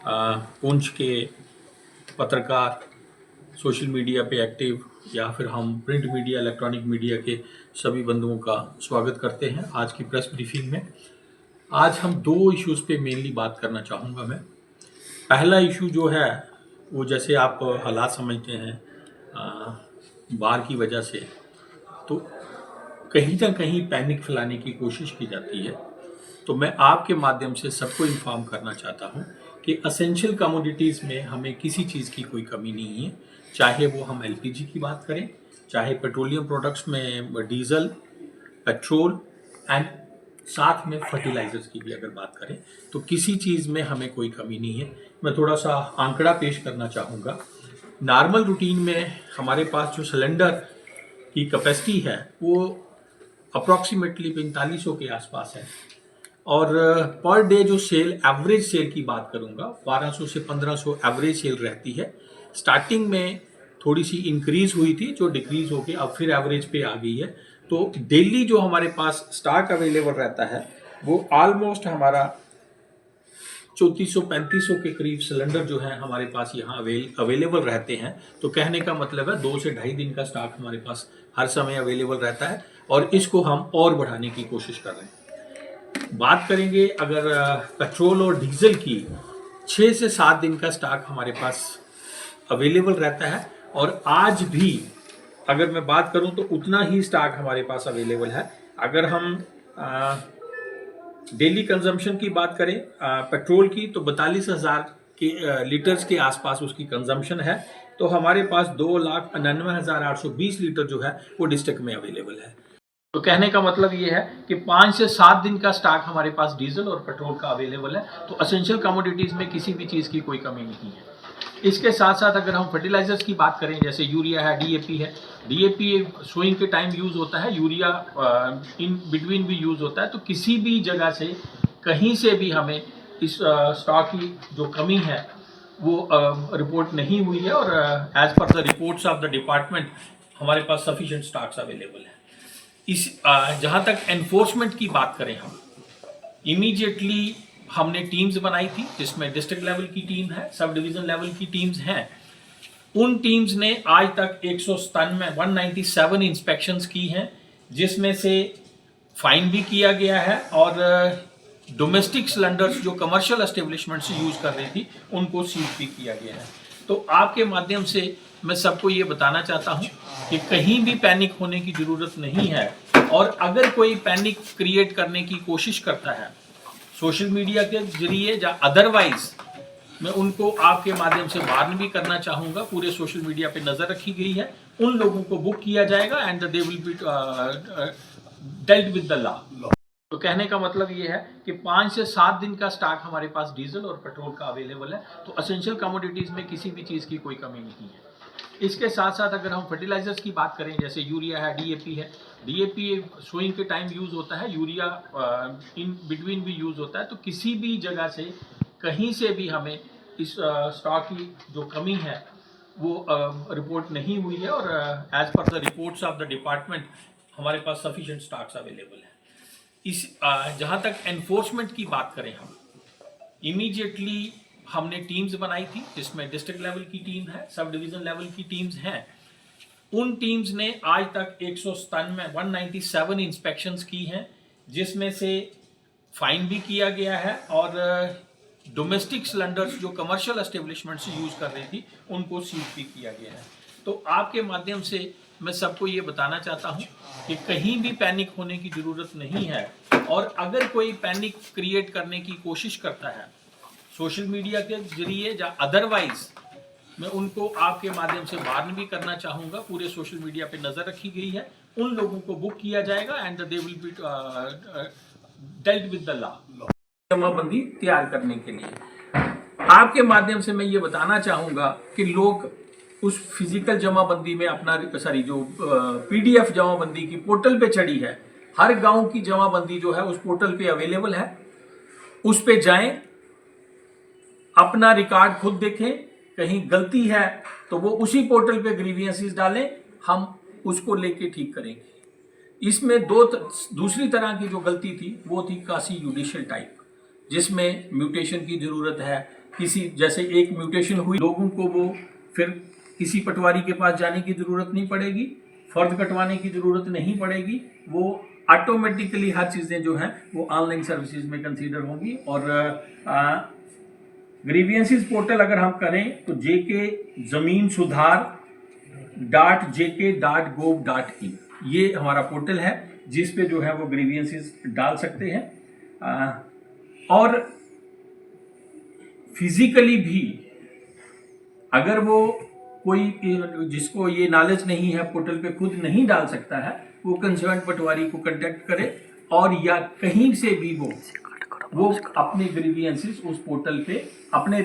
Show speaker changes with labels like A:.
A: पुंछ के पत्रकार, social media पे एक्टिव या फिर हम प्रिंट मीडिया, इलेक्ट्रॉनिक मीडिया के सभी बंधुओं का स्वागत करते हैं आज की प्रेस ब्रीफिंग में। आज हम दो इश्यूज़ पे मेनली बात करना चाहूँगा मैं। पहला इशू जो है वो जैसे आप हालात समझते हैं बाढ़ की वजह से, तो कहीं ना कहीं पैनिक फैलाने की कोशिश की जाती है। तो मैं आपके माध्यम से सबको इन्फॉर्म करना चाहता हूँ कि असेंशियल कमोडिटीज़ में हमें किसी चीज़ की कोई कमी नहीं है, चाहे वो हम एलपीजी की बात करें, चाहे पेट्रोलियम प्रोडक्ट्स में डीजल, पेट्रोल एंड साथ में फर्टिलाइजर्स की भी अगर बात करें तो किसी चीज़ में हमें कोई कमी नहीं है। मैं थोड़ा सा आंकड़ा पेश करना चाहूँगा। नॉर्मल रूटीन में हमारे पास जो सिलेंडर की कैपेसिटी है वो अप्रॉक्सीमेटली 4500 के आसपास है, और पर डे जो सेल, एवरेज सेल की बात करूंगा, 1200 से 1500 एवरेज सेल रहती है। स्टार्टिंग में थोड़ी सी इंक्रीज हुई थी जो डिक्रीज होके अब फिर एवरेज पे आ गई है। तो डेली जो हमारे पास स्टॉक अवेलेबल रहता है वो ऑलमोस्ट हमारा 3400-3500 के करीब सिलेंडर जो है हमारे पास यहाँ अवेलेबल रहते हैं। तो कहने का मतलब है 2 से ढाई दिन का स्टॉक हमारे पास हर समय अवेलेबल रहता है, और इसको हम और बढ़ाने की कोशिश कर रहे हैं। बात करेंगे अगर पेट्रोल और डीजल की, 6 से 7 दिन का स्टॉक हमारे पास अवेलेबल रहता है, और आज भी अगर मैं बात करूं तो उतना ही स्टॉक हमारे पास अवेलेबल है। अगर हम डेली कंजम्पशन की बात करें पेट्रोल की, तो 42,000 के लीटर्स के आसपास उसकी कंजम्पशन है। तो हमारे पास 2,99,820 लीटर जो है वो डिस्ट्रिक्ट में अवेलेबल है। तो कहने का मतलब ये है कि 5 से 7 दिन का स्टॉक हमारे पास डीजल और पेट्रोल का अवेलेबल है। तो असेंशियल कमोडिटीज़ में किसी भी चीज़ की कोई कमी नहीं है। इसके साथ साथ अगर हम फर्टिलाइजर्स की बात करें, जैसे यूरिया है, डीएपी है, डीएपी सोइंग के टाइम यूज़ होता है, यूरिया इन बिटवीन भी यूज़ होता है। तो किसी भी जगह से कहीं से भी हमें इस स्टॉक की जो कमी है वो रिपोर्ट नहीं हुई है, और as per the reports of the department हमारे पास सफिशिएंट स्टॉक्स अवेलेबल है। इस जहाँ तक एनफोर्समेंट की बात करें, हम इमीडिएटली हमने टीम्स बनाई थी जिसमें डिस्ट्रिक्ट लेवल की टीम है, सब डिवीजन लेवल की टीम्स हैं। उन टीम्स ने आज तक 197 इंस्पेक्शंस की हैं, जिसमें से फाइन भी किया गया है, और डोमेस्टिक सिलेंडर्स जो कमर्शियल एस्टेब्लिशमेंट से यूज कर रही थी उनको सीज भी किया गया है। तो आपके माध्यम से मैं सबको ये बताना चाहता हूँ कि कहीं भी पैनिक होने की जरूरत नहीं है, और अगर कोई पैनिक क्रिएट करने की कोशिश करता है सोशल मीडिया के जरिए या अदरवाइज, मैं उनको आपके माध्यम से वार्न भी करना चाहूँगा। पूरे सोशल मीडिया पे नज़र रखी गई है, उन लोगों को बुक किया जाएगा and they will be dealt with the law. तो कहने का मतलब ये है कि 5 से 7 दिन का स्टॉक हमारे पास डीजल और पेट्रोल का अवेलेबल है। तो असेंशियल कमोडिटीज़ में किसी भी चीज़ की कोई कमी नहीं है। इसके साथ साथ अगर हम फर्टिलाइजर्स की बात करें, जैसे यूरिया है, डीएपी है, डीएपी सोइंग के टाइम यूज़ होता है, यूरिया इन बिटवीन भी यूज़ होता है। तो किसी भी जगह से कहीं से भी हमें इस स्टॉक की जो कमी है वो रिपोर्ट नहीं हुई है, और as per the reports of the department हमारे पास सफिशिएंट स्टॉक्स अवेलेबल है। इस जहाँ तक एनफोर्समेंट की बात करें, हम इमीडिएटली हमने टीम्स बनाई थी जिसमें डिस्ट्रिक्ट लेवल की टीम है, सब डिवीजन लेवल की टीम्स हैं। उन टीम्स ने आज तक 197 इंस्पेक्शंस की हैं, जिसमें से फाइन भी किया गया है, और डोमेस्टिक सिलेंडर्स जो कमर्शियल एस्टेब्लिशमेंट से यूज कर रही थी उनको सीज भी किया गया है। तो आपके माध्यम से मैं सबको ये बताना चाहता हूँ कि कहीं भी पैनिक होने की जरूरत नहीं है, और अगर कोई पैनिक क्रिएट करने की कोशिश करता है सोशल मीडिया के जरिए या अदरवाइज, मैं उनको आपके माध्यम से वार्न भी करना चाहूँगा। पूरे सोशल मीडिया पे नज़र रखी गई है, उन लोगों को बुक किया जाएगा and they will be dealt with the law. जमाबंदी तैयार करने के लिए आपके माध्यम से मैं ये बताना चाहूँगा कि लोग उस फिजिकल जमाबंदी में अपना जो पीडीएफ जमाबंदी की पोर्टल पे चढ़ी है, हर गांव की जमाबंदी जो है उस पोर्टल पे अवेलेबल है, उस पे जाएं, अपना रिकॉर्ड खुद देखें, कहीं गलती है तो वो उसी पोर्टल पे ग्रीवियंसेस डालें, हम उसको लेके ठीक करेंगे। इसमें दूसरी तरह की जो गलती थी वो थी कासी जुडिशियल टाइप, जिसमें म्यूटेशन की जरूरत है किसी जैसे एक म्यूटेशन हुई, लोगों को वो फिर किसी पटवारी के पास जाने की ज़रूरत नहीं पड़ेगी, फर्द कटवाने की ज़रूरत नहीं पड़ेगी, वो ऑटोमेटिकली हर चीज़ें जो हैं वो ऑनलाइन सर्विसेज में कंसीडर होंगी। और ग्रीवियंसेस पोर्टल अगर हम करें तो जेके ज़मीन सुधार .jk.gov.in ये हमारा पोर्टल है, जिस पे जो है वो ग्रीवियंसेस डाल सकते हैं। और फिजिकली भी अगर वो कोई जिसको ये नॉलेज नहीं है पोर्टल पे खुद नहीं डाल सकता है, वो कंसर्न पटवारी को कांटेक्ट करे और या कहीं से भी वो अपने ग्रीवियंसेस उस पोर्टल पे अपने